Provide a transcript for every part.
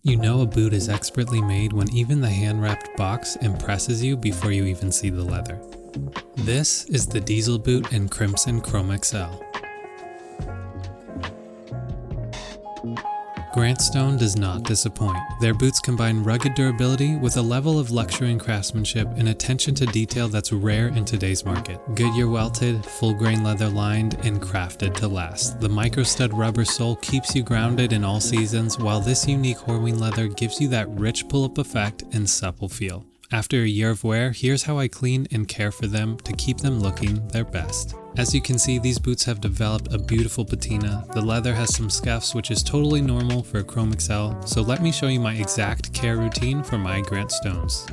You know a boot is expertly made when even the hand-wrapped box impresses you before you even see the leather. This is the Diesel boot in Crimson Chromexcel. Grantstone does not disappoint. Their boots combine rugged durability with a level of luxury and craftsmanship and attention to detail that's rare in today's market. Goodyear welted, full grain leather lined, and crafted to last. The micro stud rubber sole keeps you grounded in all seasons, while this unique Horween leather gives you that rich pull-up effect and supple feel. After a year of wear, here's how I clean and care for them to keep them looking their best. As you can see, these boots have developed a beautiful patina. The leather has some scuffs, which is totally normal for a Chromexcel, so let me show you my exact care routine for my Grantstones.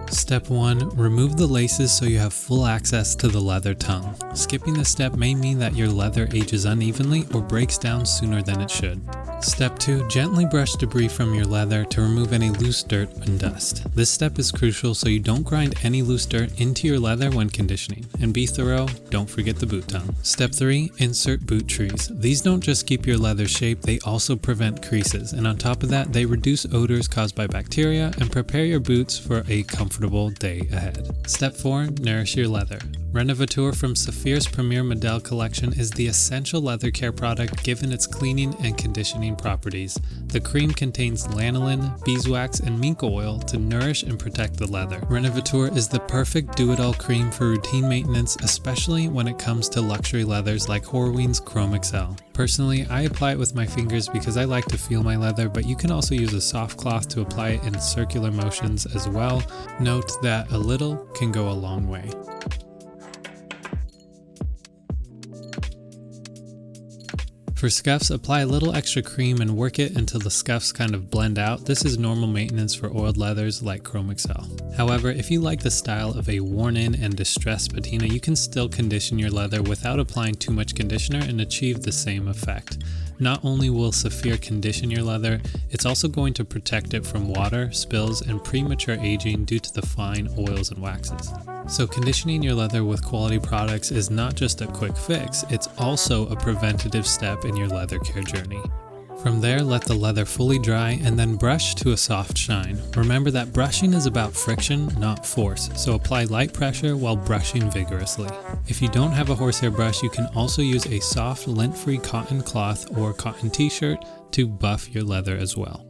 Step 1. Remove the laces so you have full access to the leather tongue. Skipping this step may mean that your leather ages unevenly or breaks down sooner than it should. Step 2. Gently brush debris from your leather to remove any loose dirt and dust. This step is crucial so you don't grind any loose dirt into your leather when conditioning. And be thorough, don't forget the boot tongue. Step 3. Insert boot trees. These don't just keep your leather shape, they also prevent creases, and on top of that, they reduce odors caused by bacteria and prepare your boots for a comfortable day ahead. Step 4. Nourish your leather. Renovateur from Saphir's Premier Model collection is the essential leather care product given its cleaning and conditioning properties. The cream contains lanolin, beeswax, and mink oil to nourish and protect the leather. Renovateur is the perfect do-it-all cream for routine maintenance, especially when it comes to luxury leathers like Horween's Chromexcel. Personally, I apply it with my fingers because I like to feel my leather, but you can also use a soft cloth to apply it in circular motions as well. Note that a little can go a long way. For scuffs, apply a little extra cream and work it until the scuffs kind of blend out. This is normal maintenance for oiled leathers like Chromexcel. However, if you like the style of a worn-in and distressed patina, you can still condition your leather without applying too much conditioner and achieve the same effect. Not only will Saphir condition your leather, it's also going to protect it from water, spills, and premature aging due to the fine oils and waxes. So conditioning your leather with quality products is not just a quick fix, it's also a preventative step in your leather care journey. From there, let the leather fully dry and then brush to a soft shine. Remember that brushing is about friction, not force, so apply light pressure while brushing vigorously. If you don't have a horsehair brush, you can also use a soft, lint-free cotton cloth or cotton t-shirt to buff your leather as well.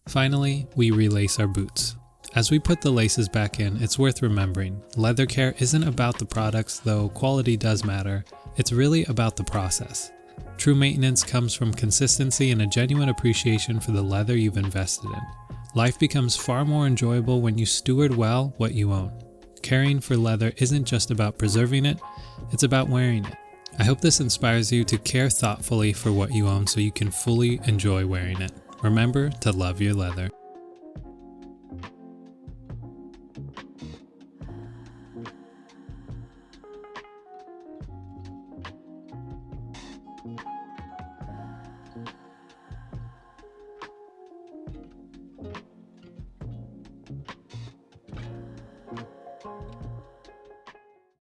Finally, we relace our boots. As we put the laces back in, it's worth remembering, leather care isn't about the products, though quality does matter. It's really about the process. True maintenance comes from consistency and a genuine appreciation for the leather you've invested in. Life becomes far more enjoyable when you steward well what you own. Caring for leather isn't just about preserving it, it's about wearing it. I hope this inspires you to care thoughtfully for what you own so you can fully enjoy wearing it. Remember to love your leather.